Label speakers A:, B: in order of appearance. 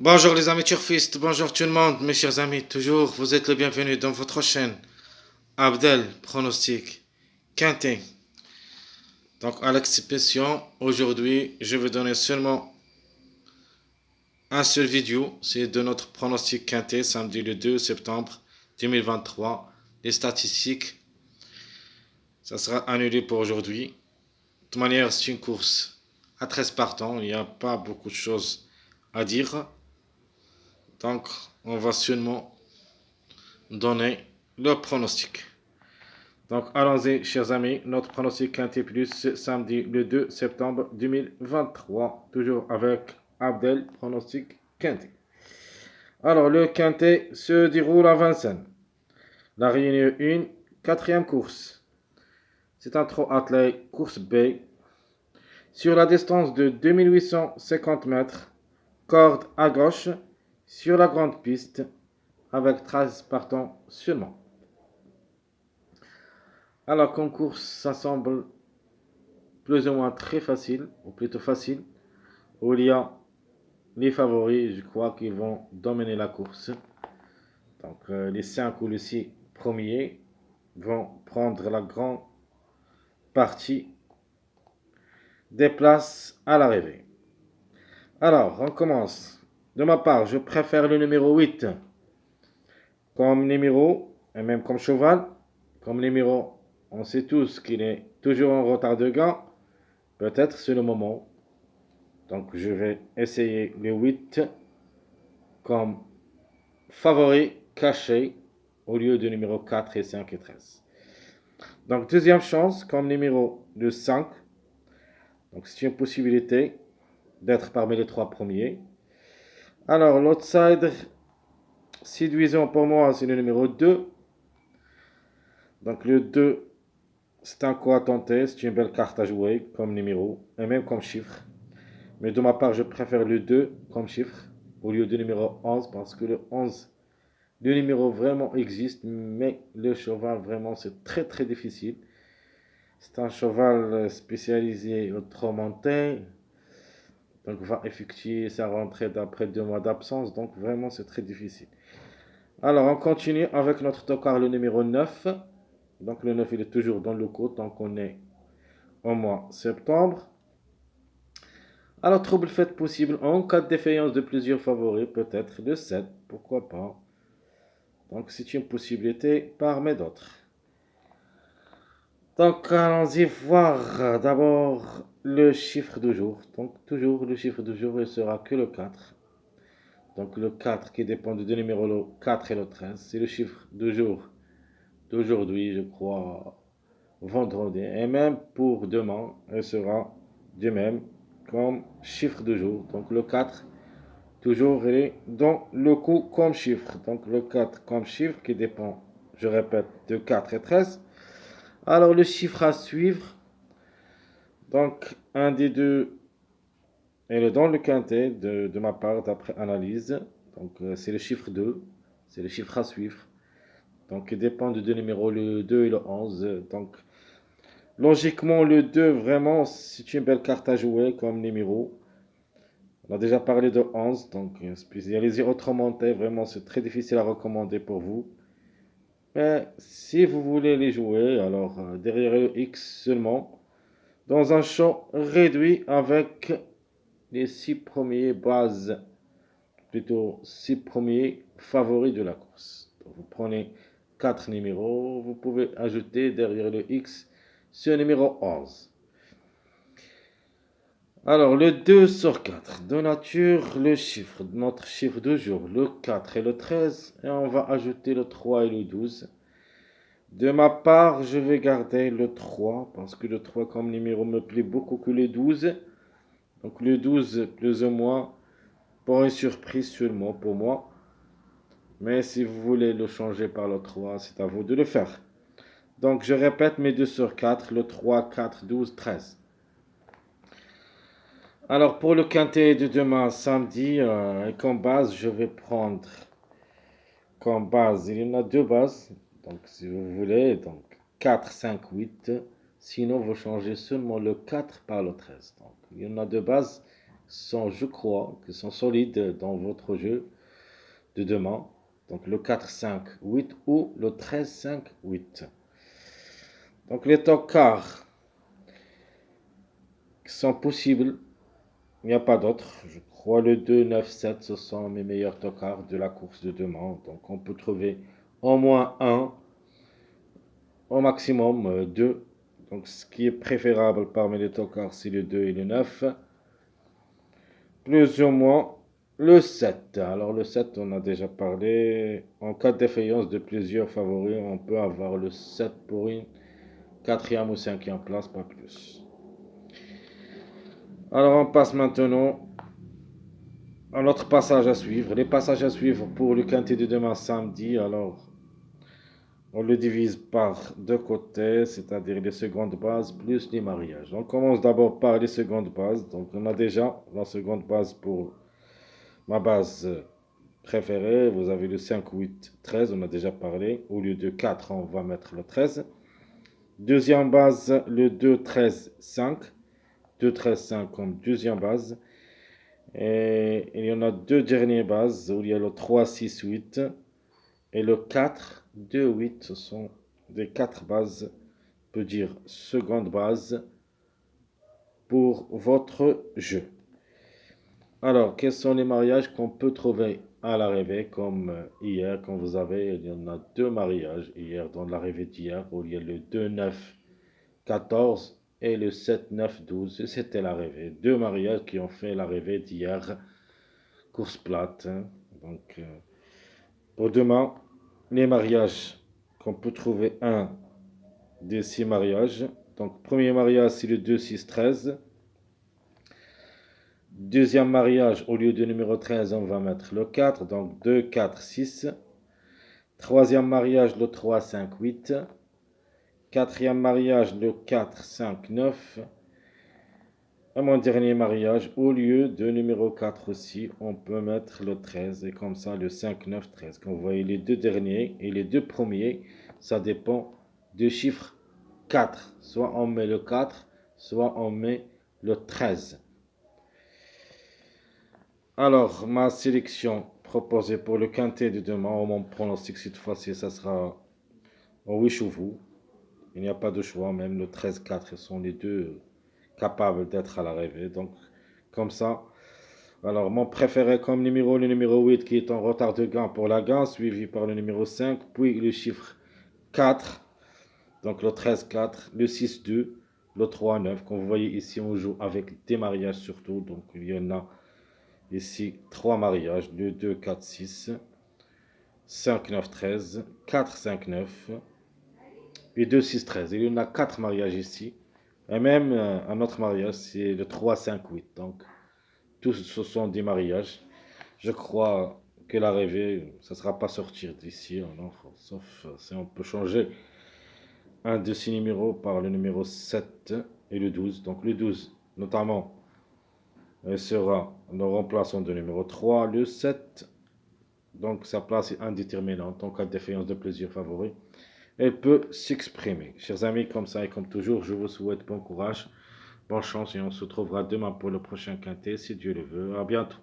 A: Bonjour les amis turfistes, bonjour tout le monde, mes chers amis, toujours vous êtes le bienvenu dans votre chaîne Abdel Pronostic Quintet. Donc à l'exception, aujourd'hui je vais donner seulement un seul vidéo, c'est de notre pronostic Quintet samedi le 2 septembre 2023. Les statistiques, ça sera annulé pour aujourd'hui. De toute manière, c'est une course à 13 partants, il n'y a pas beaucoup de choses à dire. Donc on va seulement donner le pronostic. Donc allons-y, chers amis, notre pronostic Quintet Plus, samedi le 2 septembre 2023, toujours avec Abdel, pronostic Quintet. Alors, le Quintet se déroule à Vincennes. La Réunion 1, quatrième course. C'est un trot attelé course B. Sur la distance de 2850 mètres, corde à gauche, sur la grande piste, avec 13 partants seulement. Alors, comme course, ça semble plus ou moins très facile, ou plutôt facile, où il y a les favoris, je crois qu'ils vont dominer la course. Donc les 5 ou les 6 premiers vont prendre la grande partie des places à l'arrivée. Alors, on commence. De ma part, je préfère le numéro 8 comme numéro, et même comme cheval. Comme numéro, on sait tous qu'il est toujours en retard de gain. Peut-être c'est le moment. Donc je vais essayer le 8 comme favori caché au lieu de numéro 4 et 5 et 13. Donc deuxième chance comme numéro de 5. Donc c'est une possibilité d'être parmi les 3 premiers. Alors l'outsider séduisant pour moi c'est le numéro 2. Donc le 2 c'est un coup à tenter, c'est une belle carte à jouer comme numéro et même comme chiffre. Mais de ma part je préfère le 2 comme chiffre au lieu du numéro 11 parce que le 11, le numéro vraiment existe, mais le cheval vraiment c'est très très difficile. C'est un cheval spécialisé au trot monté, donc va effectuer sa rentrée d'après 2 mois d'absence, donc vraiment c'est très difficile. Alors on continue avec notre tocard le numéro 9. Donc le 9 il est toujours dans le coup, donc on est au mois septembre. Alors trouble fait possible en cas de défaillance de plusieurs favoris, peut-être le 7, pourquoi pas. Donc c'est une possibilité parmi d'autres. Donc allons-y voir d'abord le chiffre du jour. Donc toujours le chiffre du jour, il sera que le 4. Donc le 4 qui dépend de deux numéros, le 4 et le 13. C'est le chiffre du jour d'aujourd'hui, je crois, vendredi. Et même pour demain, il sera du même comme chiffre du jour. Donc le 4, toujours, il est dans le coup comme chiffre. Donc le 4 comme chiffre qui dépend, je répète, de 4 et 13. Alors le chiffre à suivre, donc un des deux, elle est dans le quintet de ma part d'après analyse. Donc c'est le chiffre 2, c'est le chiffre à suivre. Donc il dépend de deux numéros, le 2 et le 11. Donc logiquement le 2 vraiment c'est une belle carte à jouer comme numéro. On a déjà parlé de 11, donc spécialisé autrement, vraiment c'est très difficile à recommander pour vous. Mais si vous voulez les jouer, alors derrière le X seulement, dans un champ réduit avec les 6 premiers bases, plutôt 6 premiers favoris de la course. Donc, vous prenez 4 numéros, vous pouvez ajouter derrière le X ce numéro 11. Alors, le 2 sur 4, de nature, le chiffre, notre chiffre de jour, le 4 et le 13, et on va ajouter le 3 et le 12. De ma part, je vais garder le 3, parce que le 3 comme numéro me plaît beaucoup que le 12. Donc le 12, plus ou moins, pour une surprise seulement pour moi. Mais si vous voulez le changer par le 3, c'est à vous de le faire. Donc je répète mes 2 sur 4, le 3, 4, 12, 13. Alors pour le quintet de demain samedi, comme base, je vais prendre comme base, il y en a deux bases. Donc si vous voulez, donc 4, 5, 8. Sinon, vous changez seulement le 4 par le 13. Donc il y en a deux bases. sont, je crois, qui sont solides dans votre jeu de demain. Donc le 4-5-8 ou le 13-5-8. Donc les tocars qui sont possibles, il n'y a pas d'autres. Je crois le 2-9-7, ce sont mes meilleurs tocars de la course de demain. Donc on peut trouver au moins un, au maximum deux. Donc ce qui est préférable parmi les tocars, c'est le 2 et le 9. Plus ou moins le 7. Alors le 7, on a déjà parlé. En cas de défaillance de plusieurs favoris, on peut avoir le 7 pour une quatrième ou cinquième place, pas plus. Alors on passe maintenant à notre passage à suivre. Les passages à suivre pour le quintet de demain samedi. Alors on le divise par deux côtés, c'est-à-dire les secondes bases plus les mariages. On commence d'abord par les secondes bases. Donc on a déjà la seconde base pour ma base préférée. Vous avez le 5, 8, 13, on a déjà parlé. Au lieu de 4, on va mettre le 13. Deuxième base, le 2, 13, 5. 2, 13, 5 comme deuxième base. Et il y en a deux dernières bases où il y a le 3, 6, 8 et le 4, 2, 8. Ce sont des quatre bases, on peut dire seconde base pour votre jeu. Alors, quels sont les mariages qu'on peut trouver à l'arrivée, comme hier, quand vous avez, il y en a deux mariages hier dans l'arrivée d'hier, où il y a le 2, 9, 14 et le 7, 9, 12. C'était l'arrivée. Deux mariages qui ont fait l'arrivée d'hier, course plate, hein. Donc, pour demain, les mariages qu'on peut trouver, un des six mariages. Donc, premier mariage, c'est le 2, 6, 13. Deuxième mariage, au lieu de numéro 13, on va mettre le 4, donc 2, 4, 6. Troisième mariage, le 3, 5, 8. Quatrième mariage, le 4, 5, 9. Et mon dernier mariage, au lieu de numéro 4 aussi, on peut mettre le 13. Et comme ça, le 5, 9, 13. Comme vous voyez, les deux derniers et les deux premiers, ça dépend du chiffre 4. Soit on met le 4, soit on met le 13. Alors, ma sélection proposée pour le quintet de demain, mon pronostic cette fois-ci, ça sera au wish vous. Il n'y a pas de choix, même le 13-4, ils sont les deux capables d'être à l'arrivée. Donc, comme ça. Alors, mon préféré comme numéro, le numéro 8 qui est en retard de gain pour la gain, suivi par le numéro 5, puis le chiffre 4, donc le 13-4, le 6-2, le 3-9. Comme vous voyez ici, on joue avec des mariages surtout, donc il y en a ici, 3 mariages, le 2, 4, 6, 5, 9, 13, 4, 5, 9 et 2, 6, 13. Il y en a 4 mariages ici. Et même un autre mariage, c'est le 3, 5, 8. Donc, tous ce sont des mariages. Je crois que l'arrivée, ça ne sera pas sortir d'ici, alors, sauf si on peut changer un de ces numéros par le numéro 7 et le 12. Donc, le 12, notamment, sera le remplaçant de numéro 3. Le 7, donc sa place est indéterminante en cas de défaillance de plusieurs favoris. Elle peut s'exprimer. Chers amis, comme ça et comme toujours, je vous souhaite bon courage, bonne chance et on se retrouvera demain pour le prochain quintet, si Dieu le veut. À bientôt.